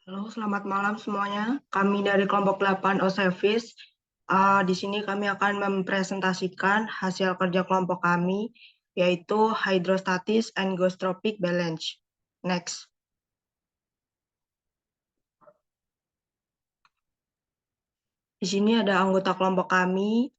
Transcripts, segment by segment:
Halo, selamat malam semuanya. Kami dari kelompok 8 OSEVIS. Di sini kami akan mempresentasikan hasil kerja kelompok kami, yaitu Hydrostatis and Geostropic Balance. Next. Di sini ada anggota kelompok kami,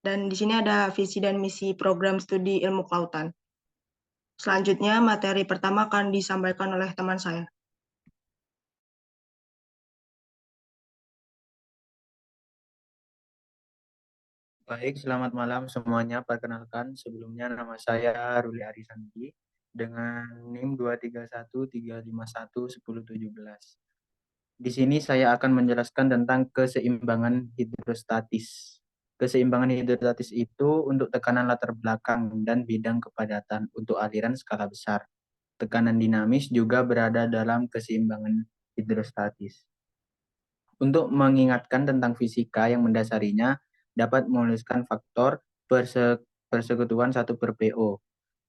dan di sini ada visi dan misi program studi ilmu kelautan. Selanjutnya, materi pertama akan disampaikan oleh teman saya. Baik, selamat malam semuanya. Perkenalkan, sebelumnya nama saya Ruli Arisandi dengan NIM 23135110117. Di sini saya akan menjelaskan tentang keseimbangan hidrostatis. Keseimbangan hidrostatis itu untuk tekanan latar belakang dan bidang kepadatan untuk aliran skala besar. Tekanan dinamis juga berada dalam keseimbangan hidrostatis. Untuk mengingatkan tentang fisika yang mendasarinya, dapat menuliskan faktor persekutuan 1/PO.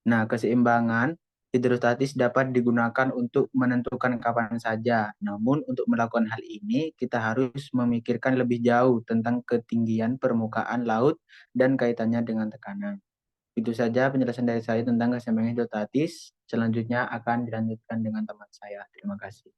Nah, keseimbangan hidrostatis dapat digunakan untuk menentukan kapan saja. Namun, untuk melakukan hal ini, kita harus memikirkan lebih jauh tentang ketinggian permukaan laut dan kaitannya dengan tekanan. Itu saja penjelasan dari saya tentang keseimbangan hidrostatis. Selanjutnya akan dilanjutkan dengan teman saya. Terima kasih.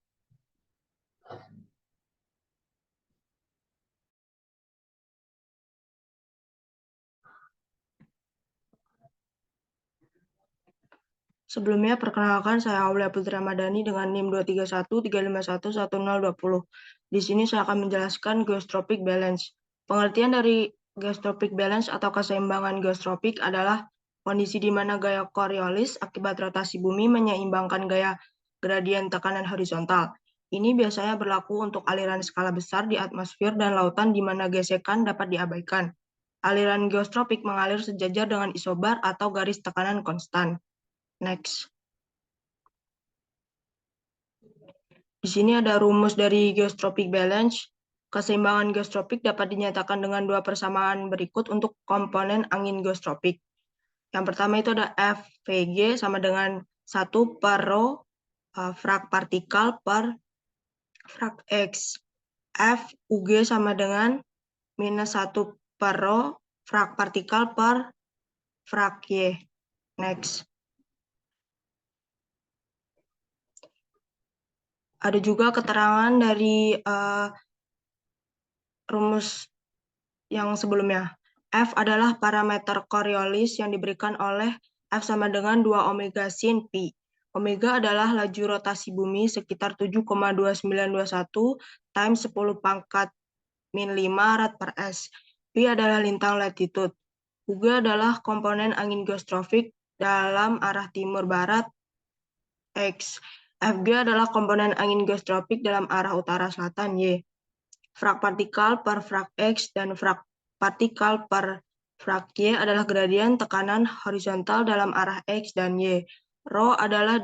Sebelumnya, perkenalkan saya Aulia Putri Ramadhani dengan NIM 23135111020. Di sini saya akan menjelaskan geostrophic balance. Pengertian dari geostrophic balance atau keseimbangan geostropik adalah kondisi di mana gaya Coriolis akibat rotasi bumi menyeimbangkan gaya gradien tekanan horizontal. Ini biasanya berlaku untuk aliran skala besar di atmosfer dan lautan di mana gesekan dapat diabaikan. Aliran geostropik mengalir sejajar dengan isobar atau garis tekanan konstan. Next. Di sini ada rumus dari geostrophic balance. Keseimbangan geostropik dapat dinyatakan dengan dua persamaan berikut untuk komponen angin geostropik. Yang pertama itu ada FVG sama dengan 1 per rho frak partikel per frak X. FUG sama dengan minus 1 per rho frak partikel per frak Y. Next. Ada juga keterangan dari rumus yang sebelumnya. F adalah parameter Coriolis yang diberikan oleh F sama dengan 2 omega sin pi. Omega adalah laju rotasi bumi sekitar 7,2921 times 10 pangkat min 5 rad per S. Pi adalah lintang latitude. UG adalah komponen angin geostropik dalam arah timur-barat X. FG adalah komponen angin geostropik dalam arah utara-selatan Y. Frak partikel per frak X dan frak partikel per frak Y adalah gradien tekanan horizontal dalam arah X dan Y. Rho adalah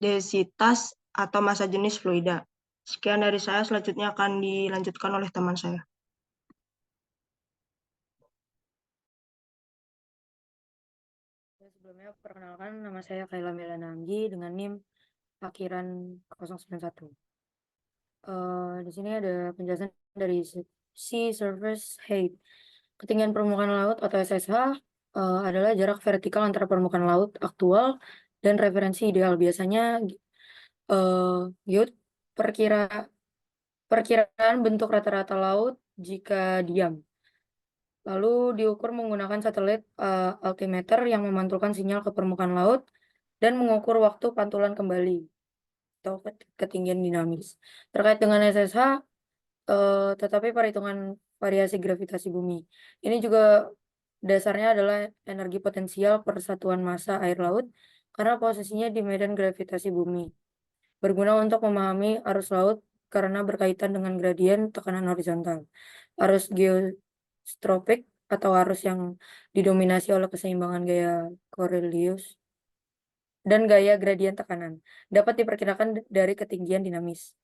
densitas atau massa jenis fluida. Sekian dari saya, selanjutnya akan dilanjutkan oleh teman saya. Sebelumnya, perkenalkan, nama saya Kaila Melananggi dengan NIM akhiran 091. Di sini ada penjelasan dari Sea Surface Height. Ketinggian permukaan laut atau SSH adalah jarak vertikal antara permukaan laut aktual dan referensi ideal. Biasanya YUT perkiraan bentuk rata-rata laut jika diam. Lalu diukur menggunakan satelit altimeter yang memantulkan sinyal ke permukaan laut dan mengukur waktu pantulan kembali atau ketinggian dinamis. Terkait dengan SSH, tetapi perhitungan variasi gravitasi bumi. Ini juga dasarnya adalah energi potensial persatuan massa air laut karena posisinya di medan gravitasi bumi. Berguna untuk memahami arus laut karena berkaitan dengan gradien tekanan horizontal. Arus geostropik atau arus yang didominasi oleh keseimbangan gaya Coriolis dan gaya gradien tekanan dapat diperkirakan dari ketinggian dinamis.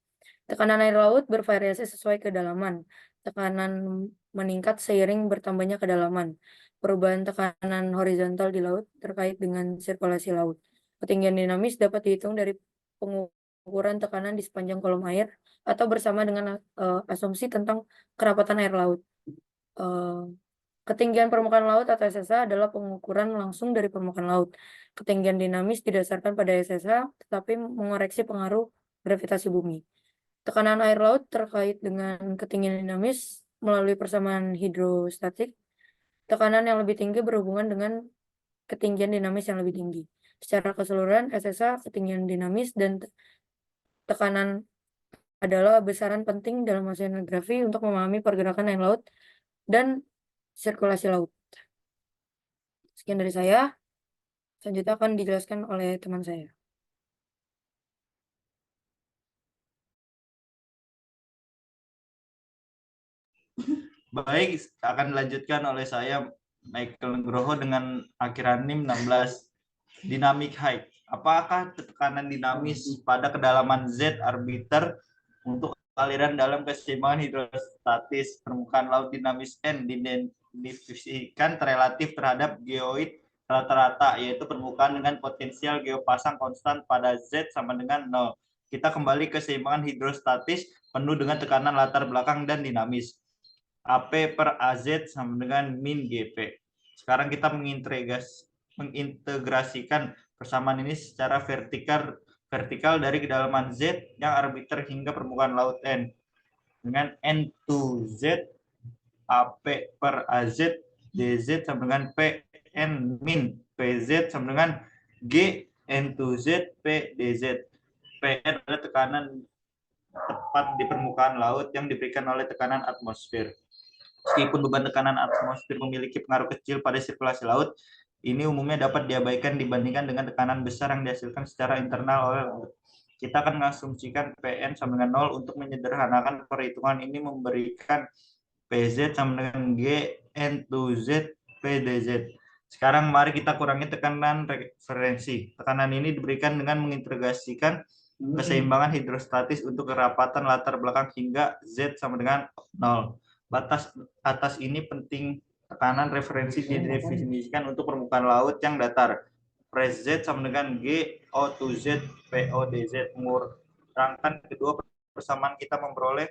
Tekanan air laut bervariasi sesuai kedalaman. Tekanan meningkat seiring bertambahnya kedalaman. Perubahan tekanan horizontal di laut terkait dengan sirkulasi laut. Ketinggian dinamis dapat dihitung dari pengukuran pengukuran tekanan di sepanjang kolom air atau bersama dengan asumsi tentang kerapatan air laut. Ketinggian permukaan laut atau SSA adalah pengukuran langsung dari permukaan laut. Ketinggian dinamis didasarkan pada SSA, tetapi mengoreksi pengaruh gravitasi bumi. Tekanan air laut terkait dengan ketinggian dinamis melalui persamaan hidrostatik. Tekanan yang lebih tinggi berhubungan dengan ketinggian dinamis yang lebih tinggi. Secara keseluruhan, SSA, ketinggian dinamis, dan tekanan adalah besaran penting dalam oceanografi untuk memahami pergerakan air laut dan sirkulasi laut. Sekian dari saya. Selanjutnya akan dijelaskan oleh teman saya. Baik, akan dilanjutkan oleh saya, Michael Nugroho, dengan akhiran NIM 16. Dynamic height. Apakah tekanan dinamis pada kedalaman Z arbiter untuk aliran dalam keseimbangan hidrostatis permukaan laut dinamis N didefinisikan relatif terhadap geoid rata-rata, yaitu permukaan dengan potensial geopasang konstan pada Z sama dengan 0. Kita kembali ke keseimbangan hidrostatis penuh dengan tekanan latar belakang dan dinamis. AP per AZ sama dengan min GP. Sekarang kita mengintegrasikan persamaan ini secara vertikal dari kedalaman Z yang arbiter hingga permukaan laut N dengan N2Z AP per AZ DZ sama dengan PN min PZ sama dengan G N2Z P DZ. PN adalah tekanan tepat di permukaan laut yang diberikan oleh tekanan atmosfer. Meskipun beban tekanan atmosfer memiliki pengaruh kecil pada sirkulasi laut, ini umumnya dapat diabaikan dibandingkan dengan tekanan besar yang dihasilkan secara internal oleh laut. Kita akan mengasumsikan PN sama dengan 0 untuk menyederhanakan perhitungan ini memberikan PZ sama dengan G N2Z PDZ. Sekarang mari kita kurangi tekanan referensi. Tekanan ini diberikan dengan mengintegrasikan keseimbangan hidrostatis untuk kerapatan latar belakang hingga Z sama dengan 0. Batas atas ini penting. Tekanan referensi didefinisikan untuk permukaan laut yang datar. Press Z sama dengan G O2Z PODZ. Mengurangkan kedua persamaan kita memperoleh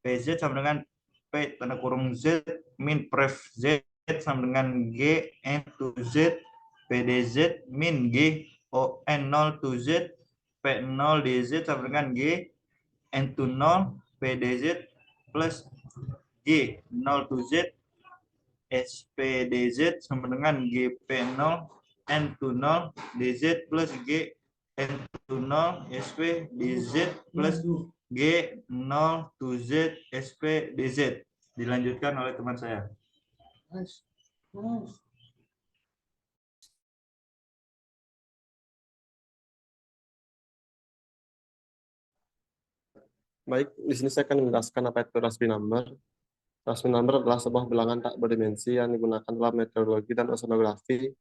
PZ sama dengan P tanda kurung Z min pref Z sama dengan G N2Z PDZ min G O N0 2Z P0 DZ sama dengan G N20 PDZ plus G02Z SPDZ sama dengan GP0 N20 DZ plus G N20 SPDZ plus G02Z SPDZ. Dilanjutkan oleh teman saya. Baik, di sini saya akan menjelaskan apa itu Raspberry number. Raspberry number adalah sebuah bilangan tak berdimensi yang digunakan dalam meteorologi dan oceanografi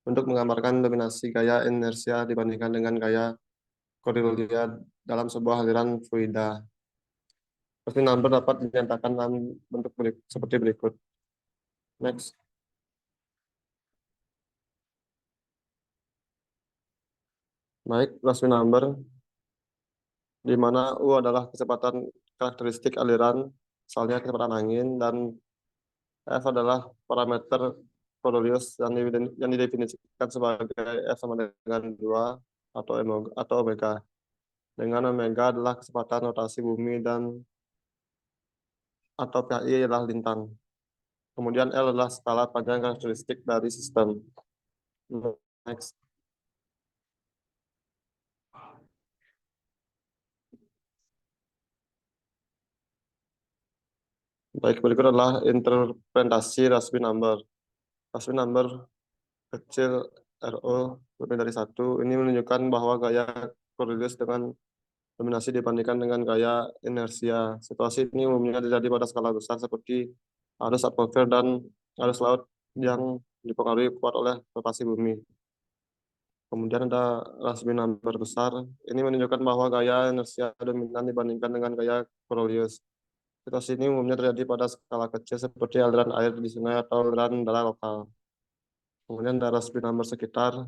untuk menggambarkan dominasi gaya inersia dibandingkan dengan gaya Coriolis dalam sebuah aliran fluida. Raspberry number dapat dinyatakan dalam bentuk seperti berikut. Next. Baik, Raspberry number di mana U adalah kecepatan karakteristik aliran, misalnya kecepatan angin, dan F adalah parameter Coriolis yang didefinisikan sebagai F sama dengan 2 atau omega. Dengan omega adalah kecepatan rotasi bumi dan atau PI adalah lintang. Kemudian L adalah skala panjang karakteristik dari sistem. Next. Baik, berikut adalah interpretasi Raspberry number. Raspberry number kecil RO lebih dari 1 ini menunjukkan bahwa gaya Coriolis dengan dominasi dibandingkan dengan gaya inersia. Situasi ini umumnya terjadi pada skala besar seperti arus atmosfer dan arus laut yang dipengaruhi kuat oleh rotasi bumi. Kemudian ada Raspberry number besar. Ini menunjukkan bahwa gaya inersia dominan dibandingkan dengan gaya Coriolis. Situasi ini umumnya terjadi pada skala kecil seperti aliran air di sungai atau aliran darah lokal. Kemudian ada Raspberry number sekitar.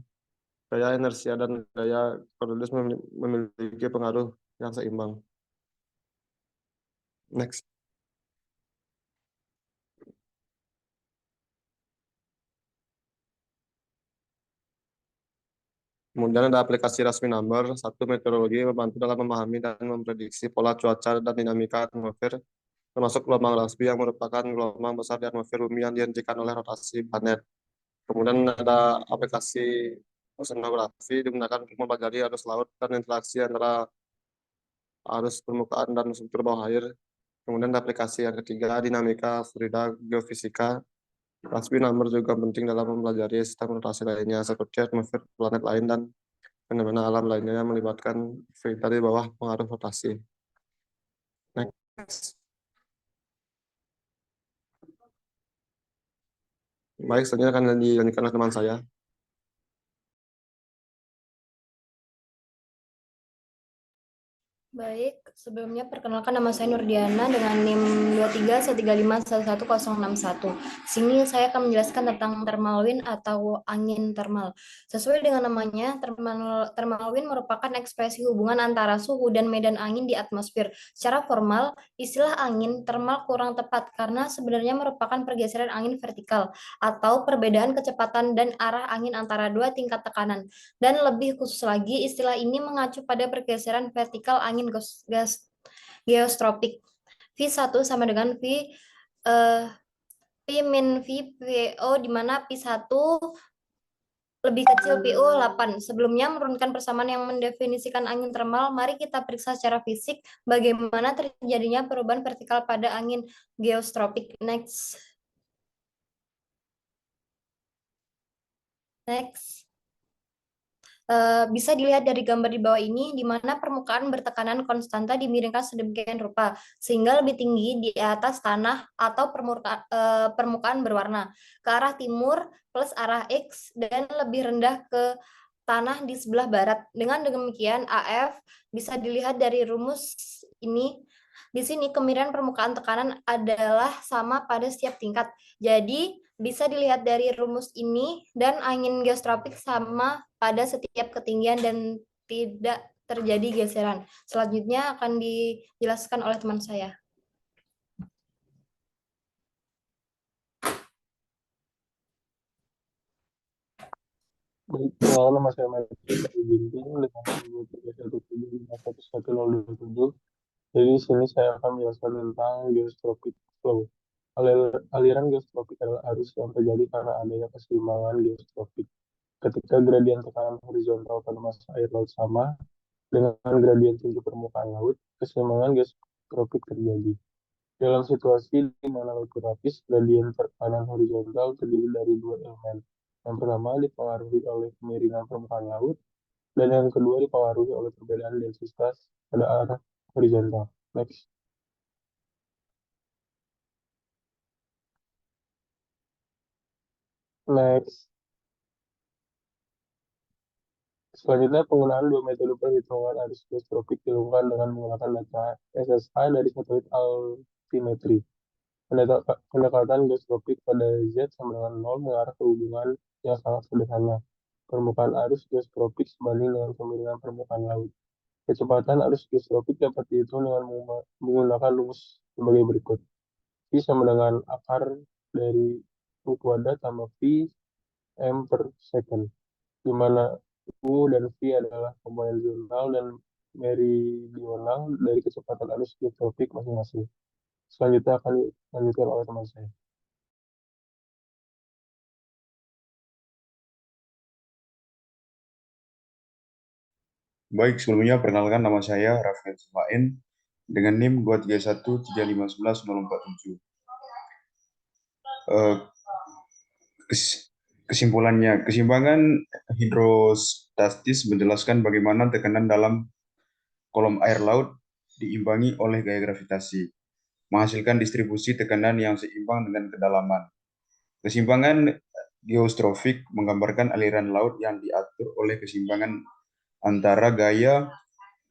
gaya inersia dan gaya Coriolis memiliki pengaruh yang seimbang. Next. Kemudian ada aplikasi Raspberry Number. Satu, meteorologi membantu dalam memahami dan memprediksi pola cuaca dan dinamika atmosfer, termasuk gelombang Raspberry yang merupakan gelombang besar di atmosfer bumi yang dihentikan oleh rotasi planet. Kemudian ada aplikasi oceanografi digunakan untuk mempelajari arus laut dan interaksi antara arus permukaan dan struktur bawah air. Kemudian ada aplikasi yang ketiga, dinamika fluida geofisika. Raspberry Number juga penting dalam mempelajari sistem rotasi lainnya seperti atmosfer planet lain dan fenomena alam lainnya yang melibatkan fluida di bawah pengaruh rotasi. Next. Baik, selanjutnya akan dilanjutkan oleh teman saya. Baik, sebelumnya perkenalkan nama saya Nurdiana dengan NIM 2313511161. Sini saya akan menjelaskan tentang thermal wind atau angin thermal. Sesuai dengan namanya, thermal wind merupakan ekspresi hubungan antara suhu dan medan angin di atmosfer. Secara formal, istilah angin thermal kurang tepat karena sebenarnya merupakan pergeseran angin vertikal atau perbedaan kecepatan dan arah angin antara dua tingkat tekanan. Dan lebih khusus lagi, istilah ini mengacu pada pergeseran vertikal angin geostropik. V1 sama dengan V min V PO, di mana P1 lebih kecil PO 8. Sebelumnya menurunkan persamaan yang mendefinisikan angin thermal, mari kita periksa secara fisik bagaimana terjadinya perubahan vertikal pada angin geostropik. Next. Bisa dilihat dari gambar di bawah ini, di mana permukaan bertekanan konstanta dimiringkan sedemikian rupa, sehingga lebih tinggi di atas tanah atau permukaan berwarna, ke arah timur plus arah X, dan lebih rendah ke tanah di sebelah barat. Dengan demikian, AF bisa dilihat dari rumus ini. Di sini kemiringan permukaan tekanan adalah sama pada setiap tingkat. Jadi, bisa dilihat dari rumus ini dan angin geostropik sama pada setiap ketinggian dan tidak terjadi geseran. Selanjutnya akan dijelaskan oleh teman saya. Baik, nama saya Mahendra Ginting dengan nomor 317511027. Jadi di sini saya akan menjelaskan tentang geostrophic flow. Aliran geostropik adalah arus yang terjadi karena adanya keseimbangan geostropik. Ketika gradien tekanan horizontal pada massa air laut sama dengan gradien tinggi permukaan laut, keseimbangan geostropik terjadi. Dalam situasi di mana laut berlapis, gradien tekanan horizontal terdiri dari dua elemen. Yang pertama dipengaruhi oleh kemiringan permukaan laut, dan yang kedua dipengaruhi oleh perbedaan densitas pada arah horizontal. Next. Selanjutnya, penggunaan dua metode perhitungan arus geostropik dilakukan dengan menggunakan data SSA dari satelit altimetri. Pendekatan geostropik pada Z sama dengan 0 mengarah ke hubungan yang sangat sederhana. Permukaan arus geostropik sebanding dengan kemiringan permukaan laut. Kecepatan arus geostropik dapat dihitung dengan menggunakan rumus sebagai berikut. V sama dengan akar dari U kuadrat tambah V M per second, di mana U dan V adalah komponen zonal dan meridional dari kecepatan arus geostropik masing-masing. Selanjutnya akan dilanjutkan oleh teman saya. Baik, sebelumnya perkenalkan nama saya Rafael Sumain dengan NIM 23135111047. Kesimpulannya, keseimbangan hidrostatis menjelaskan bagaimana tekanan dalam kolom air laut diimbangi oleh gaya gravitasi, menghasilkan distribusi tekanan yang seimbang dengan kedalaman. Keseimbangan geostrofik menggambarkan aliran laut yang diatur oleh keseimbangan antara gaya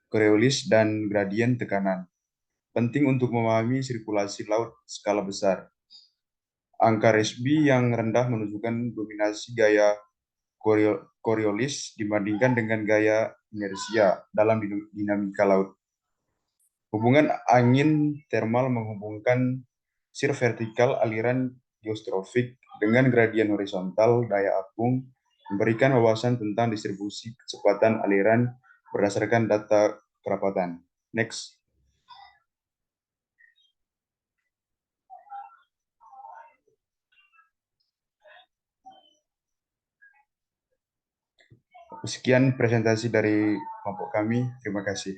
Coriolis dan gradien tekanan. Penting untuk memahami sirkulasi laut skala besar. Angka Raspberry yang rendah menunjukkan dominasi gaya Coriolis dibandingkan dengan gaya inersia dalam dinamika laut. Hubungan angin termal menghubungkan shear vertikal aliran geostrofik dengan gradien horizontal daya apung, memberikan wawasan tentang distribusi kecepatan aliran berdasarkan data kerapatan. Next. Sekian presentasi dari kelompok kami. Terima kasih.